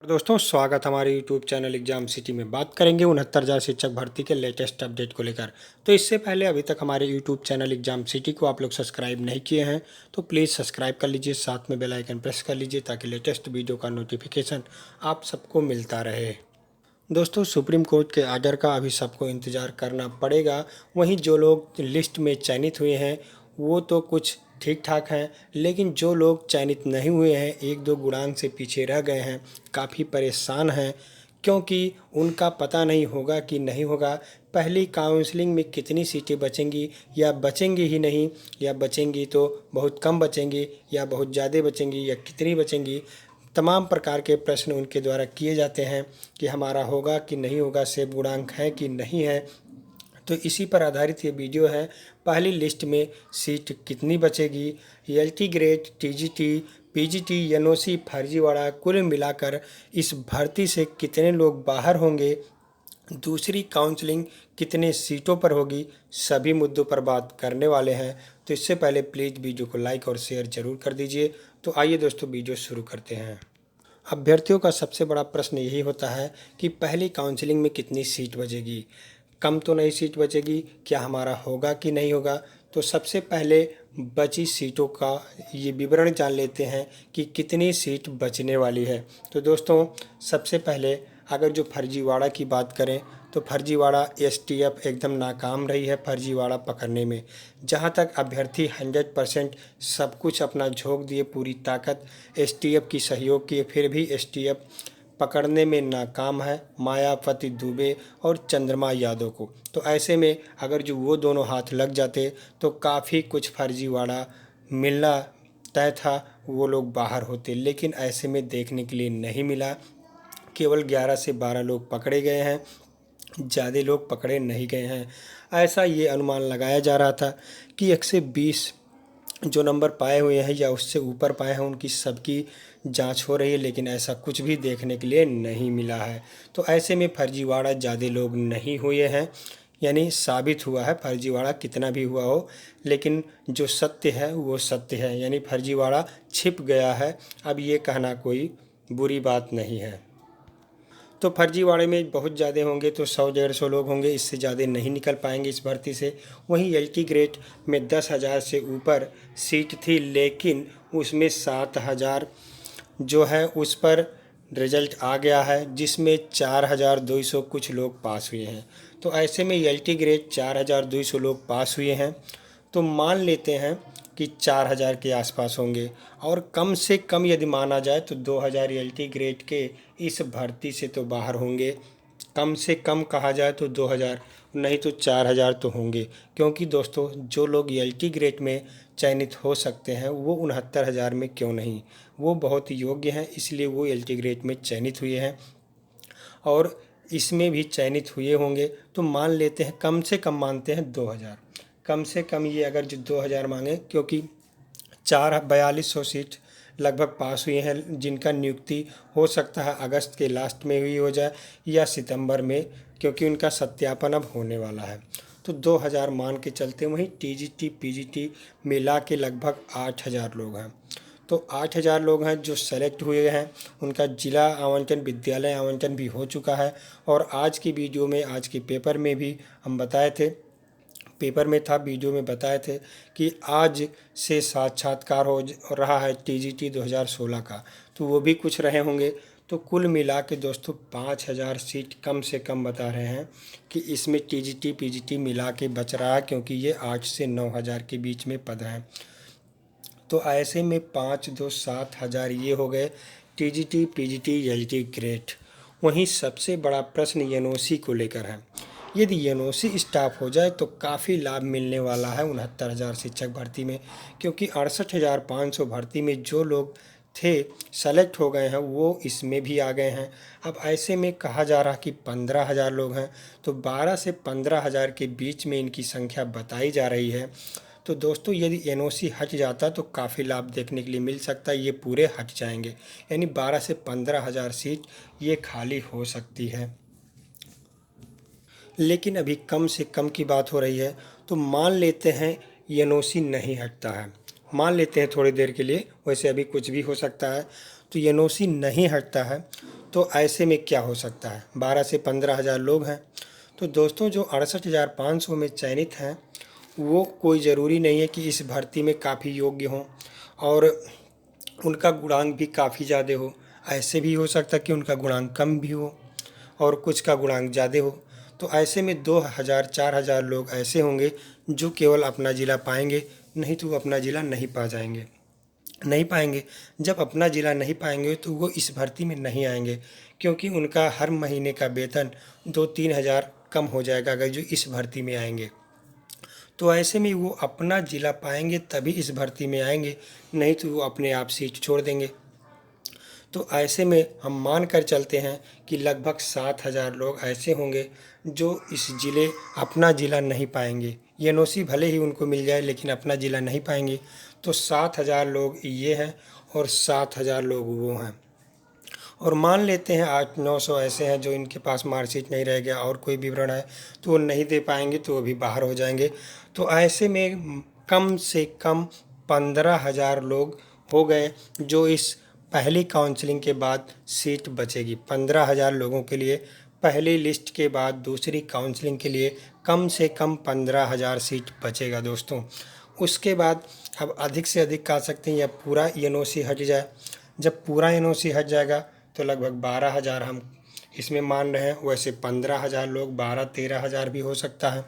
दोस्तों स्वागत हमारे YouTube चैनल एग्जाम सिटी में। बात करेंगे 69,000 शिक्षक भर्ती के लेटेस्ट अपडेट को लेकर। तो इससे पहले अभी तक हमारे YouTube चैनल एग्जाम सिटी को आप लोग सब्सक्राइब नहीं किए हैं तो प्लीज़ सब्सक्राइब कर लीजिए, साथ में बेल आइकन प्रेस कर लीजिए ताकि लेटेस्ट वीडियो का नोटिफिकेशन आप सबको मिलता रहे। दोस्तों सुप्रीम कोर्ट के आर्डर का अभी सबको इंतज़ार करना पड़ेगा। वहीं जो लोग लिस्ट में चयनित हुए हैं वो तो कुछ ठीक ठाक हैं, लेकिन जो लोग चयनित नहीं हुए हैं, एक दो गुणांक से पीछे रह गए हैं, काफ़ी परेशान हैं क्योंकि उनका पता नहीं होगा कि नहीं होगा। पहली काउंसलिंग में कितनी सीटें बचेंगी या बचेंगी ही नहीं, या बचेंगी तो बहुत कम बचेंगी या बहुत ज़्यादा बचेंगी या कितनी बचेंगी। तमाम प्रकार के प्रश्न उनके द्वारा किए जाते हैं कि हमारा होगा कि नहीं होगा, सेब गुणांक है कि नहीं है। तो इसी पर आधारित ये वीडियो है। पहली लिस्ट में सीट कितनी बचेगी, LT grade, TGT, PGT, NOC, फर्जीवाड़ा, कुल मिलाकर इस भर्ती से कितने लोग बाहर होंगे, दूसरी काउंसलिंग कितने सीटों पर होगी, सभी मुद्दों पर बात करने वाले हैं। तो इससे पहले प्लीज़ वीडियो को लाइक और शेयर ज़रूर कर दीजिए। तो आइए दोस्तों वीडियो शुरू करते हैं। अभ्यर्थियों का सबसे बड़ा प्रश्न यही होता है कि पहली काउंसलिंग में कितनी सीट बचेगी, कम तो नहीं सीट बचेगी, क्या हमारा होगा कि नहीं होगा। तो सबसे पहले बची सीटों का ये विवरण जान लेते हैं कि कितनी सीट बचने वाली है। तो दोस्तों सबसे पहले अगर जो फर्जीवाड़ा की बात करें तो फर्जीवाड़ा एसटीएफ एकदम नाकाम रही है फर्जीवाड़ा पकड़ने में। जहां तक अभ्यर्थी 100% सब कुछ अपना झोंक दिए, पूरी ताकत एसटीएफ की सहयोग किए, फिर भी एसटीएफ पकड़ने में नाकाम है मायावती दुबे और चंद्रमा यादव को। तो ऐसे में अगर जो वो दोनों हाथ लग जाते तो काफ़ी कुछ फर्जीवाड़ा मिलना तय था, वो लोग बाहर होते, लेकिन ऐसे में देखने के लिए नहीं मिला। केवल 11 से 12 लोग पकड़े गए हैं, ज़्यादा लोग पकड़े नहीं गए हैं। ऐसा ये अनुमान लगाया जा रहा था कि 120 जो नंबर पाए हुए हैं या उससे ऊपर पाए हैं उनकी सबकी जांच हो रही है, लेकिन ऐसा कुछ भी देखने के लिए नहीं मिला है। तो ऐसे में फर्जीवाड़ा ज़्यादा लोग नहीं हुए हैं, यानी साबित हुआ है फर्जीवाड़ा कितना भी हुआ हो, लेकिन जो सत्य है वो सत्य है, यानी फर्जीवाड़ा छिप गया है। अब ये कहना कोई बुरी बात नहीं है। तो फर्जीवाड़े में बहुत ज़्यादा होंगे तो 100-150 लोग होंगे, इससे ज़्यादा नहीं निकल पाएंगे इस भर्ती से। वहीं एलटी ग्रेड में 10,000 से ऊपर सीट थी, लेकिन उसमें 7,000 जो है उस पर रिजल्ट आ गया है, जिसमें 4,200 कुछ लोग पास हुए हैं। तो ऐसे में एलटी ग्रेड 4,200 लोग पास हुए हैं, तो मान लेते हैं कि 4,000 के आसपास होंगे, और कम से कम यदि माना जाए तो 2,000 एलटी ग्रेड के इस भर्ती से तो बाहर होंगे। कम से कम कहा जाए तो 2,000, नहीं तो 4,000 तो होंगे, क्योंकि दोस्तों जो लोग एलटी ग्रेड में चयनित हो सकते हैं वो 69,000 में क्यों नहीं, वो बहुत योग्य हैं, इसलिए वो एलटी ग्रेड में चयनित हुए हैं और इसमें भी चयनित हुए होंगे। तो मान लेते हैं, कम से कम मानते हैं 2,000, कम से कम ये अगर जो 2,000 मांगे, क्योंकि 4,4200 सीट लगभग पास हुए हैं, जिनका नियुक्ति हो सकता है अगस्त के लास्ट में हुई हो जाए या सितंबर में, क्योंकि उनका सत्यापन अब होने वाला है। तो 2,000 मान के चलते, वहीं टीजीटी पीजीटी मिला के लगभग 8,000 लोग हैं। तो 8,000 लोग हैं जो सेलेक्ट हुए हैं, उनका जिला आवंटन, विद्यालय आवंटन भी हो चुका है। और आज की वीडियो में, आज के पेपर में भी हम बताए थे, पेपर में था, वीडियो में बताए थे कि आज से साक्षात्कार हो रहा है टीजीटी 2016 का, तो वो भी कुछ रहे होंगे। तो कुल मिला के दोस्तों 5,000 सीट कम से कम बता रहे हैं कि इसमें टीजीटी पीजीटी मिला के बच रहा है, क्योंकि ये 8 से 9,000 के बीच में पद हैं। तो ऐसे में 5 2 7,000 ये हो गए टीजीटी पीजीटी एलटी ग्रेड। वहीं सबसे बड़ा प्रश्न एनओसी को लेकर है। यदि एनओसी स्टाफ हो जाए तो काफ़ी लाभ मिलने वाला है 69,000 शिक्षक भर्ती में, क्योंकि 68,500 भर्ती में जो लोग थे सेलेक्ट हो गए हैं वो इसमें भी आ गए हैं। अब ऐसे में कहा जा रहा कि 15,000 लोग हैं, तो 12 से 15,000 के बीच में इनकी संख्या बताई जा रही है। तो दोस्तों यदि एनओसी हट जाता तो काफ़ी लाभ देखने के लिए मिल सकता है, ये पूरे हट जाएंगे, यानी 12 से 15,000 सीट ये खाली हो सकती है। लेकिन अभी कम से कम की बात हो रही है, तो मान लेते हैं एनओसी नहीं हटता है, मान लेते हैं थोड़ी देर के लिए, वैसे अभी कुछ भी हो सकता है। तो एनओसी नहीं हटता है तो ऐसे में क्या हो सकता है, 12 से 15,000 लोग हैं। तो दोस्तों जो 68,500 में चयनित हैं वो कोई ज़रूरी नहीं है कि इस भर्ती में काफ़ी योग्य हों और उनका गुणांक भी काफ़ी ज़्यादा हो। ऐसे भी हो सकता है कि उनका गुणांक कम भी हो और कुछ का गुणांक ज़्यादा हो। तो ऐसे में 2,000 4,000 लोग ऐसे होंगे जो केवल अपना ज़िला पाएंगे, नहीं तो वो अपना ज़िला नहीं पाएंगे। जब अपना ज़िला नहीं पाएंगे तो वो इस भर्ती में नहीं आएंगे, क्योंकि उनका हर महीने का वेतन 2-3 हज़ार कम हो जाएगा अगर जो इस भर्ती में आएंगे। तो ऐसे में वो अपना ज़िला पाएंगे तभी इस भर्ती में आएंगे, नहीं तो वो अपने आप सीट छोड़ देंगे। तो ऐसे में हम मान कर चलते हैं कि लगभग 7,000 लोग ऐसे होंगे जो इस ज़िले अपना ज़िला नहीं पाएंगे। एनओसी भले ही उनको मिल जाए लेकिन अपना ज़िला नहीं पाएंगे। तो 7,000 लोग ये हैं और 7,000 लोग वो हैं। और मान लेते हैं 800-900 ऐसे हैं जो इनके पास मार्कशीट नहीं रह गया और कोई विवरण है तो वो नहीं दे पाएंगे, तो वो भी बाहर हो जाएंगे। तो ऐसे में कम से कम 15,000 लोग हो गए जो इस पहली काउंसलिंग के बाद सीट बचेगी। 15,000 लोगों के लिए पहली लिस्ट के बाद दूसरी काउंसलिंग के लिए कम से कम 15,000 सीट बचेगा दोस्तों। उसके बाद अब अधिक से अधिक कह सकते हैं या पूरा एनओसी हट जाए। जब पूरा एनओसी हट जाएगा तो लगभग 12,000 हम इसमें मान रहे हैं। वैसे 15,000 लोग 12-13,000 भी हो सकता है।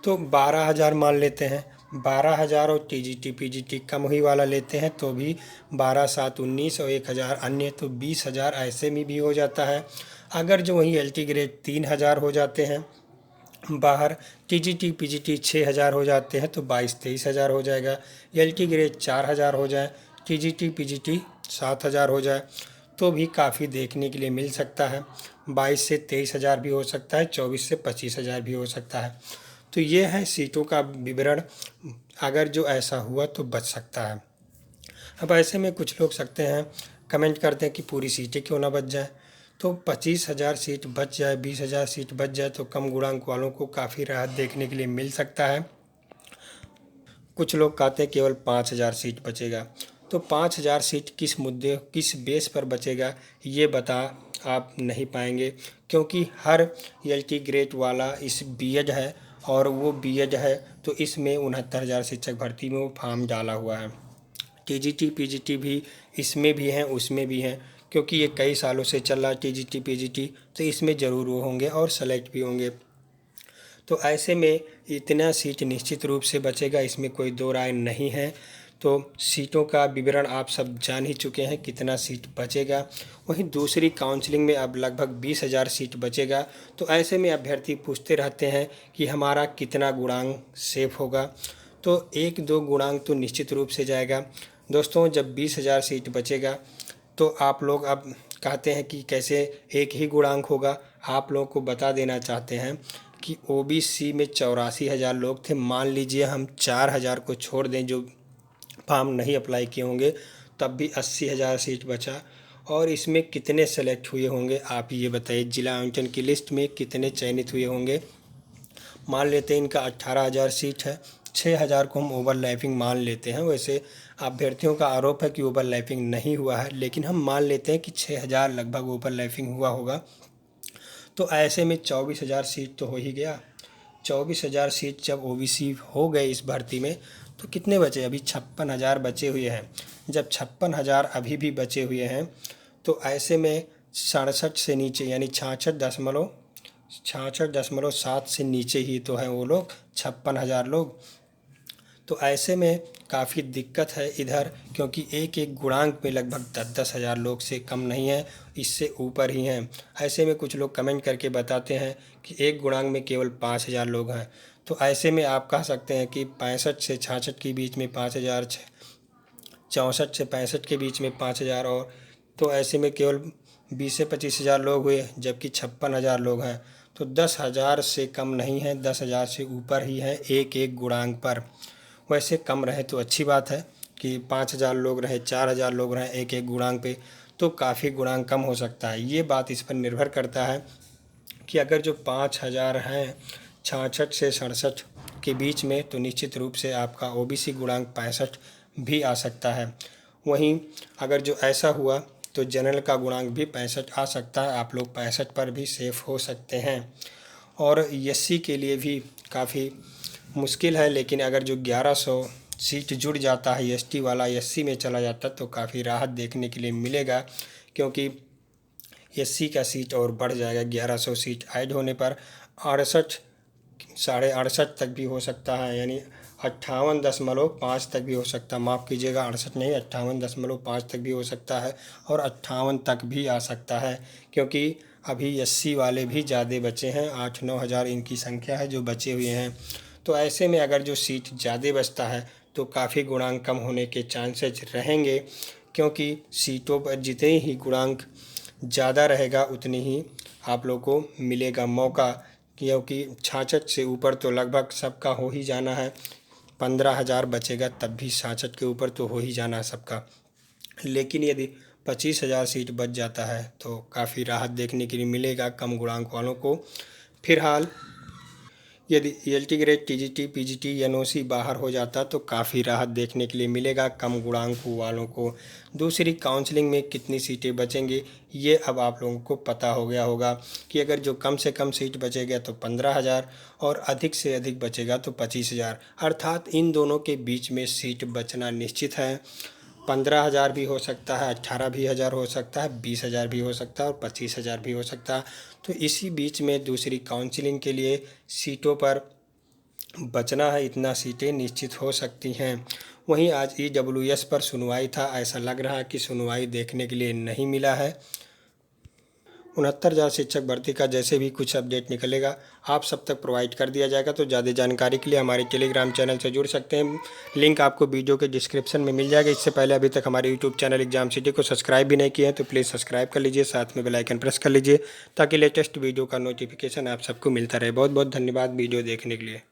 तो 12,000 मान लेते हैं। 12,000 और टीजीटी पीजीटी कम ही वाला लेते हैं तो भी 12-7-19 और 1,000 अन्य, तो 20,000 ऐसे में भी हो जाता है। अगर जो वहीं एलटी ग्रेड 3,000 हो जाते हैं बाहर, टीजीटी पीजीटी 6,000 हो जाते हैं तो 22-23,000 हो जाएगा। एलटी ग्रेड 4,000 हो जाए, टीजीटी पीजीटी 7,000 हो जाए तो भी काफ़ी देखने के लिए मिल सकता है। 22 से 23,000 भी हो सकता है, 24 से 25,000 भी हो सकता है। तो ये है सीटों का विवरण, अगर जो ऐसा हुआ तो बच सकता है। अब ऐसे में कुछ लोग सकते हैं कमेंट करते हैं कि पूरी सीटें क्यों ना बच जाए। तो 25,000 सीट बच जाए, 20,000 सीट बच जाए तो कम गुणांक वालों को काफ़ी राहत देखने के लिए मिल सकता है। कुछ लोग कहते हैं केवल 5,000 सीट बचेगा। तो 5,000 सीट किस मुद्दे किस बेस पर बचेगा ये बता आप नहीं पाएंगे, क्योंकि हर एलटी ग्रेड वाला इस बीएड है और वो बीएड है तो इसमें 69,000 शिक्षक भर्ती में वो फॉर्म डाला हुआ है। टीजीटी पीजीटी भी इसमें भी हैं उसमें भी हैं, क्योंकि ये कई सालों से चल रहा है टीजीटी पीजीटी, तो इसमें ज़रूर वो होंगे और सेलेक्ट भी होंगे। तो ऐसे में इतना सीट निश्चित रूप से बचेगा, इसमें कोई दो राय नहीं है। तो सीटों का विवरण आप सब जान ही चुके हैं कितना सीट बचेगा। वहीं दूसरी काउंसलिंग में अब लगभग 20,000 सीट बचेगा। तो ऐसे में अभ्यर्थी पूछते रहते हैं कि हमारा कितना गुणांक सेफ होगा। तो 1-2 गुणांक तो निश्चित रूप से जाएगा दोस्तों। जब 20,000 सीट बचेगा तो आप लोग अब कहते हैं कि कैसे एक ही गुणांक होगा। आप लोगों को बता देना चाहते हैं कि ओबीसी में 84,000 लोग थे। मान लीजिए हम 4,000 को छोड़ दें जो फॉर्म नहीं अप्लाई किए होंगे, तब भी 80,000 सीट बचा। और इसमें कितने सेलेक्ट हुए होंगे आप ये बताइए, जिला आवंटन की लिस्ट में कितने चयनित हुए होंगे। मान लेते हैं इनका 18,000 सीट है, 6,000 को हम ओवरलैपिंग मान लेते हैं। वैसे अभ्यर्थियों का आरोप है कि ओवरलैपिंग नहीं हुआ है, लेकिन हम मान लेते हैं कि 6,000 लगभग ओवरलैपिंग हुआ होगा। तो ऐसे में 24,000 सीट तो हो ही गया। 24,000 सीट जब ओबीसी हो गए इस भर्ती में तो कितने बचे, अभी 56,000 बचे हुए हैं। जब 56,000 अभी भी बचे हुए हैं तो ऐसे में 67 से नीचे यानी 66.7 से नीचे ही तो हैं वो लोग, 56,000 लोग। तो ऐसे में काफ़ी दिक्कत है इधर, क्योंकि एक एक गुणांक में लगभग 10-10 हज़ार लोग से कम नहीं है, इससे ऊपर ही हैं। ऐसे में कुछ लोग कमेंट करके बताते हैं कि एक गुणांक में केवल 5,000 लोग हैं। तो ऐसे में आप कह सकते हैं कि 65 से 66 के बीच में 5,000, 64 से 65 के बीच में 5,000 और तो ऐसे में केवल 20 से 25,000 लोग हुए, जबकि 56,000 लोग हैं। तो 10,000 से कम नहीं है, 10,000 से ऊपर ही है एक एक गुणांक पर। वैसे कम रहे तो अच्छी बात है कि 5,000 लोग रहे, 4,000 लोग रहे एक एक गुणांक पे, तो काफ़ी गुणांक कम हो सकता है। ये बात इस पर निर्भर करता है कि अगर जो 5,000 हैं 66 से 67 के बीच में, तो निश्चित रूप से आपका ओबीसी गुणांक 65 भी आ सकता है। वहीं अगर जो ऐसा हुआ तो जनरल का गुणांक भी 65 आ सकता है। आप लोग 65 पर भी सेफ हो सकते हैं। और एससी के लिए भी काफ़ी मुश्किल है, लेकिन अगर जो 1100 सीट जुड़ जाता है, एसटी वाला एससी में चला जाता है तो काफ़ी राहत देखने के लिए मिलेगा, क्योंकि एससी का सीट और बढ़ जाएगा। 1100 सीट ऐड होने पर 68, 68.5 तक भी हो सकता है, यानी 58.5 तक भी हो सकता है। माफ़ कीजिएगा, 68 नहीं, 58.5 तक भी हो सकता है और 58 तक भी आ सकता है, क्योंकि अभी एससी वाले भी ज़्यादा बचे हैं। 8-9 हज़ार इनकी संख्या है जो बचे हुए हैं। तो ऐसे में अगर जो सीट ज़्यादा बचता है तो काफ़ी गुणांक कम होने के चांसेज रहेंगे, क्योंकि सीटों पर जितने ही गुणांक ज़्यादा रहेगा उतनी ही आप लोग को मिलेगा मौका, क्योंकि 66 से ऊपर तो लगभग सबका हो ही जाना है। 15,000 बचेगा तब भी 66 के ऊपर तो हो ही जाना है सबका। लेकिन यदि 25,000 सीट बच जाता है तो काफ़ी राहत देखने के लिए मिलेगा कम गुणांक वालों को। फिलहाल यदि ELT grade, TGT, PGT, NOC बाहर हो जाता तो काफ़ी राहत देखने के लिए मिलेगा कम गुणांक वालों को। दूसरी, काउंसलिंग में कितनी सीटें बचेंगी ये अब आप लोगों को पता हो गया होगा कि अगर जो कम से कम सीट बचेगा तो 15,000 और अधिक से अधिक बचेगा तो 25,000, अर्थात इन दोनों के बीच में सीट बचना निश्चित है। 15,000 भी हो सकता है, 18 भी हज़ार हो सकता है, 20,000 भी हो सकता है और 25,000 भी हो सकता है। तो इसी बीच में दूसरी काउंसलिंग के लिए सीटों पर बचना है, इतना सीटें निश्चित हो सकती हैं। वहीं आज ईडब्ल्यूएस पर सुनवाई था, ऐसा लग रहा है कि सुनवाई देखने के लिए नहीं मिला है। 69,000 शिक्षक भर्ती का जैसे भी कुछ अपडेट निकलेगा आप सब तक प्रोवाइड कर दिया जाएगा। तो ज़्यादा जानकारी के लिए हमारे टेलीग्राम चैनल से जुड़ सकते हैं, लिंक आपको वीडियो के डिस्क्रिप्शन में मिल जाएगा। इससे पहले अभी तक हमारे यूट्यूब चैनल एग्जाम सिटी को सब्सक्राइब भी नहीं किया है तो प्लीज़ सब्सक्राइब कर लीजिए, साथ में बेल आइकन प्रेस कर लीजिए ताकि लेटेस्ट वीडियो का नोटिफिकेशन आप सबको मिलता रहे। बहुत बहुत धन्यवाद वीडियो देखने के लिए।